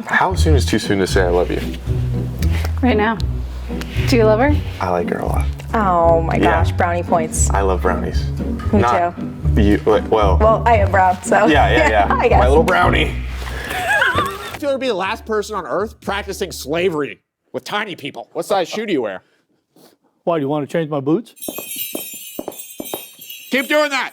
How soon is too soon to say I love you? Right now. Do you love her? I like her a lot. Oh my gosh, brownie points. I love brownies. Me Not too. You, well, I am brown, so. yeah. I guess. My little brownie. I feel to be the last person on Earth practicing slavery with tiny people. What size shoe do you wear? Why, do you want to change my boots? Keep doing that.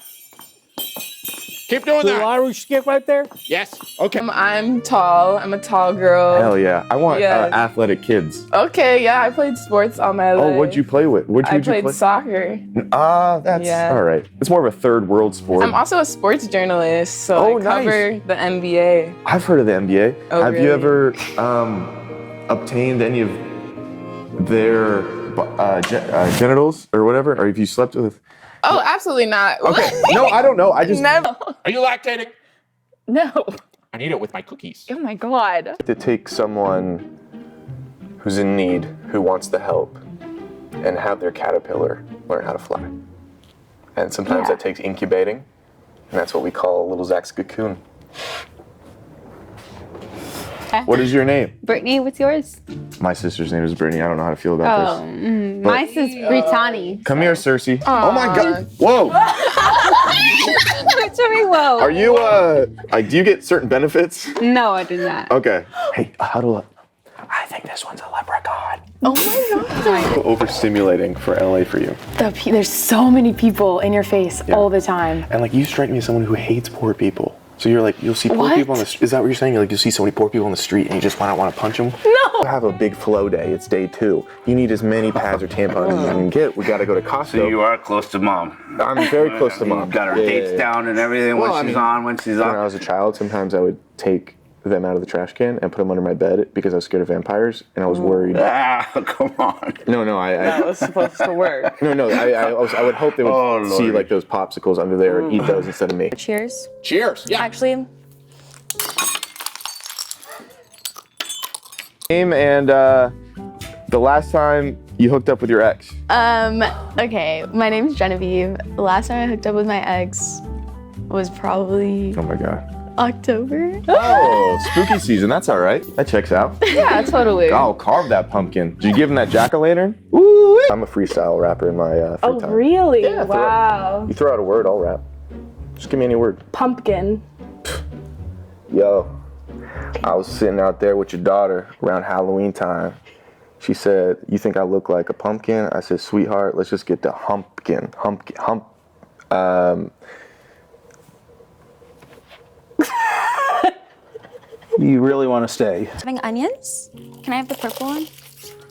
Keep doing Little that. Irish skip right there? Yes. Okay. I'm tall. I'm a tall girl. Hell yeah. I want Yes. athletic kids. Okay, yeah, I played sports all my life. Oh, what'd you play with? I played soccer. That's all right. It's more of a third world sport. I'm also a sports journalist, so I cover the NBA. I've heard of the NBA. Oh, Have you really? ever obtained any of their genitals or whatever? Or have you slept with? Oh, absolutely not. Okay. No, I don't know. I just. Never. Are you lactating? No. I need it with my cookies. Oh my God. To take someone who's in need, who wants the help, and have their caterpillar learn how to fly. And sometimes that takes incubating, and that's what we call little Zach's cocoon. What is your name? Brittany, what's yours? My sister's name is Brittany. I don't know how to feel about this. Mine is Brittany. Come here, Cersei. Oh my God. Whoa. Whoa. Are you, do you get certain benefits? No, I do not. Okay. Hey, huddle up. I think this one's a leprechaun. Oh my God. Overstimulating for LA for you. There's so many people in your face all the time. And like, you strike me as someone who hates poor people. So you're like, you'll see poor What? people on the street. Is that what you're saying? You're like, you'll see so many poor people on the street and you just want to punch them? No. Have a big flow day. It's day 2. You need as many pads or tampons as you can get. We got to go to Costco. So you are close to mom. I'm very close to mom. You've got her dates down and everything when she's on, when she's When I off. was a child, sometimes I would take them out of the trash can and put them under my bed because I was scared of vampires and I was worried. Ah, come on. No, That was supposed to work. I would hope they would see like those popsicles under there and eat those instead of me. Cheers. Cheers. Yeah. Actually, Name and the last time you hooked up with your ex. okay, my name's Genevieve. The last time I hooked up with my ex was probably Oh my God. October. Oh, spooky season. That's all right. That checks out. Yeah, totally. Oh, carve that pumpkin. Did you give him that jack-o'-lantern? Ooh. I'm a freestyle rapper in my free time. Really? Yeah, Wow. You throw out a word, I'll rap. Just give me any word. Pumpkin. Yo, I was sitting out there with your daughter around Halloween time. She said, "You think I look like a pumpkin?" I said, "Sweetheart, let's just get the humpkin. You really want to stay? Having onions? Can I have the purple one?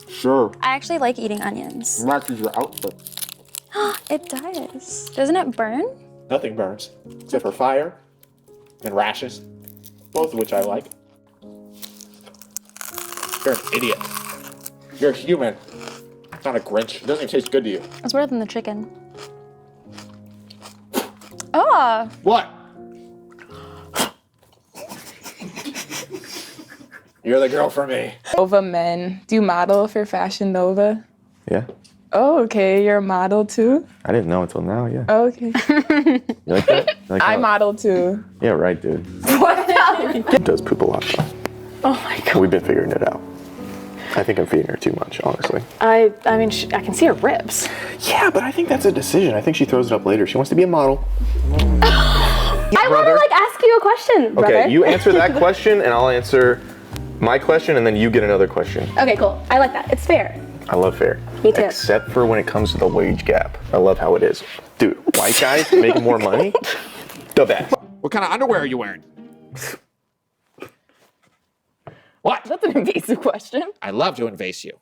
Sure. I actually like eating onions. Matches your outfit. It does. Doesn't it burn? Nothing burns except for fire and rashes, both of which I like. You're an idiot. You're a human, not a Grinch. It doesn't even taste good to you. It's better than the chicken. Oh, What? You're the girl for me. Nova Men. Do you model for Fashion Nova? Yeah. Oh, okay. You're a model too? I didn't know until now, yeah. Oh, okay. You like that? You like I how- model too. Yeah, right, dude. It does poop a lot, though. Oh my God. We've been figuring it out. I think I'm feeding her too much, honestly. I mean, I can see her ribs. Yeah, but I think that's a decision. I think she throws it up later. She wants to be a model. I want to ask you a question, brother. Okay, you answer that question, and I'll answer my question, and then you get another question. Okay, cool. I like that. It's fair. I love fair. Me too. Except for when it comes to the wage gap. I love how it is. Dude, white guys making more money? The best. What kind of underwear are you wearing? What? That's an invasive question. I love to invade you,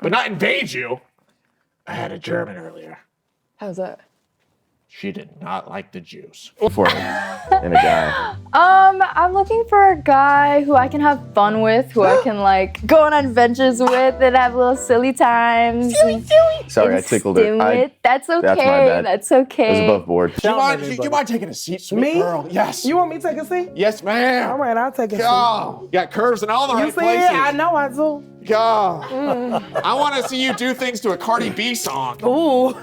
but not invade you. I had a German earlier. How's that? She did not like the Jews. For me. And a guy. I'm looking for a guy who I can have fun with, who I can like go on adventures with and have little silly times. Sorry, I tickled it. That's okay. That's my bad. That's It was okay. above board. Do you mind taking a seat, sweet Me? girl? Yes. You want me to take a seat? Yes, ma'am. All right, I'll take a seat. Oh, you got curves in all the You right see places. it? I know I do. God. I want to see you do things to a Cardi B song. Ooh.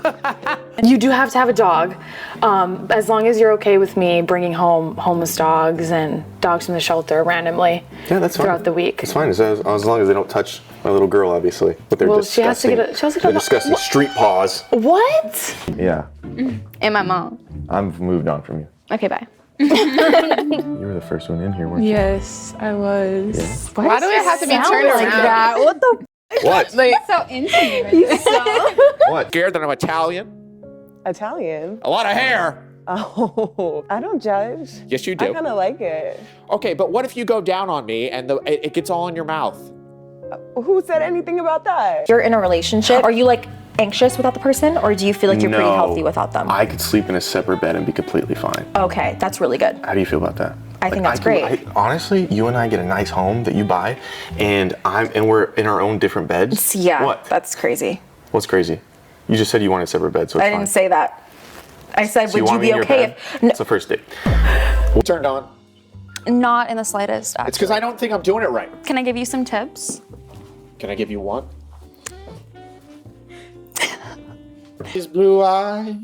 You do have to have a dog, as long as you're okay with me bringing home homeless dogs and dogs from the shelter randomly. Yeah, that's fine. Throughout the week. It's fine as long as they don't touch my little girl, obviously. But they're disgusting. She has to They're get disgusting street paws. What? Yeah, And my mom. I've moved on from you. Okay, bye. You were the first one in here, weren't you? Yes, I was. Yeah. Why do it have to be turned like around? that? What the? What? Like, So intimate. What? Scared that I'm Italian? Italian? A lot of hair. Oh, I don't judge. Yes, you I do. kind of like it. Okay, but what if you go down on me and it gets all in your mouth? Who said anything about that? You're in a relationship. Are you like anxious without the person, or do you feel like you're pretty No. healthy without them? I could sleep in a separate bed and be completely fine. Okay, that's really good. How do you feel about that? I think that's great. Honestly, you and I get a nice home that you buy, and we're in our own different beds. Yeah, What? that's crazy. What's crazy? You just said you wanted separate beds, so it's I fine. didn't say that. I said, So would you want me be in your okay bed? if? No, It's the first date. Turned on. Not in the slightest. It's because I don't think I'm doing it right. Can I give you some tips? Can I give you one? These blue eyes,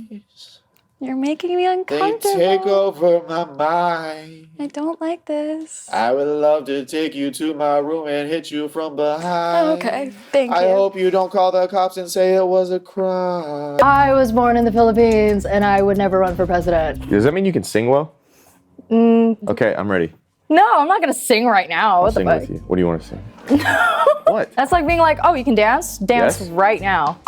You're making me they uncomfortable. take over my mind. I don't like this. I would love to take you to my room and hit you from behind. Okay, thank I you. hope you don't call the cops and say it was a crime. I was born in the Philippines, and I would never run for president. Does that mean you can sing well? Okay, I'm ready. No, I'm not gonna sing right now. I'll What the sing fuck? with you. What do you want to sing? What? That's like being like, oh, you can dance? Dance Yes. right now.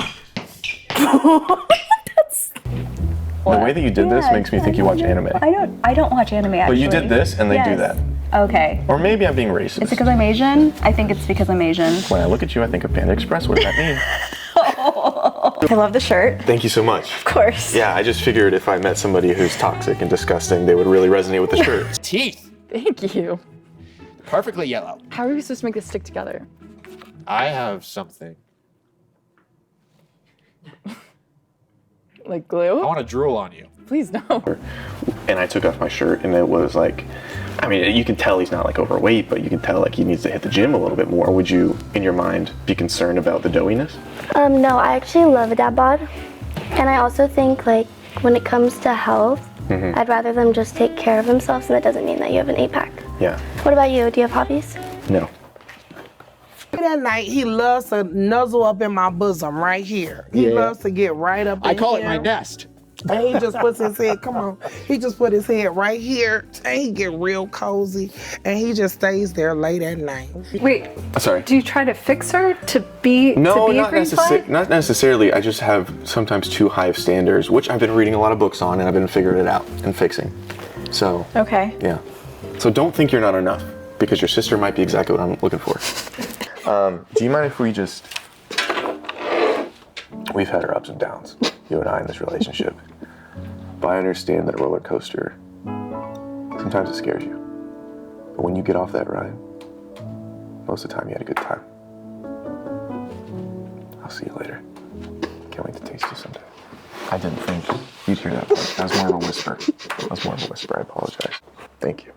The way that you did this makes me think you watch anime. I don't watch anime actually. But you did this, and they do Yes. that. Okay. Or maybe I'm being racist. It's because I'm Asian? I think it's because I'm Asian. When I look at you, I think of Panda Express. What does that mean? I love the shirt. Thank you so much. Of course. Yeah, I just figured if I met somebody who's toxic and disgusting, they would really resonate with the shirt. Teeth, Thank you. perfectly yellow. How are we supposed to make this stick together? I have something. Like I glue? want to drool on you. Please no. And I took off my shirt, and it was like, I mean, you can tell he's not like overweight, but you can tell like he needs to hit the gym a little bit more. Would you, in your mind, be concerned about the doughiness? No, I actually love a dad bod. And I also think like when it comes to health, I'd rather them just take care of themselves, and that doesn't mean that you have an 8-pack. Yeah. What about you? Do you have hobbies? No. That night, he loves to nuzzle up in my bosom right here. He loves to get right up in I call it here. my nest. And he just puts his head, come on, he just put his head right here, and he get real cozy, and he just stays there late at night. Wait, Sorry. do you try to fix her to be No, a not, green flag? not necessarily. I just have sometimes too high of standards, which I've been reading a lot of books on, and I've been figuring it out and fixing. So, Okay. yeah. So don't think you're not enough, because your sister might be exactly what I'm looking for. Do you mind if we just... We've had our ups and downs, you and I, in this relationship. But I understand that a roller coaster, sometimes it scares you. But when you get off that ride, most of the time you had a good time. I'll see you later. Can't wait to taste you someday. I didn't think you'd hear that. That was more of a whisper. I apologize. Thank you.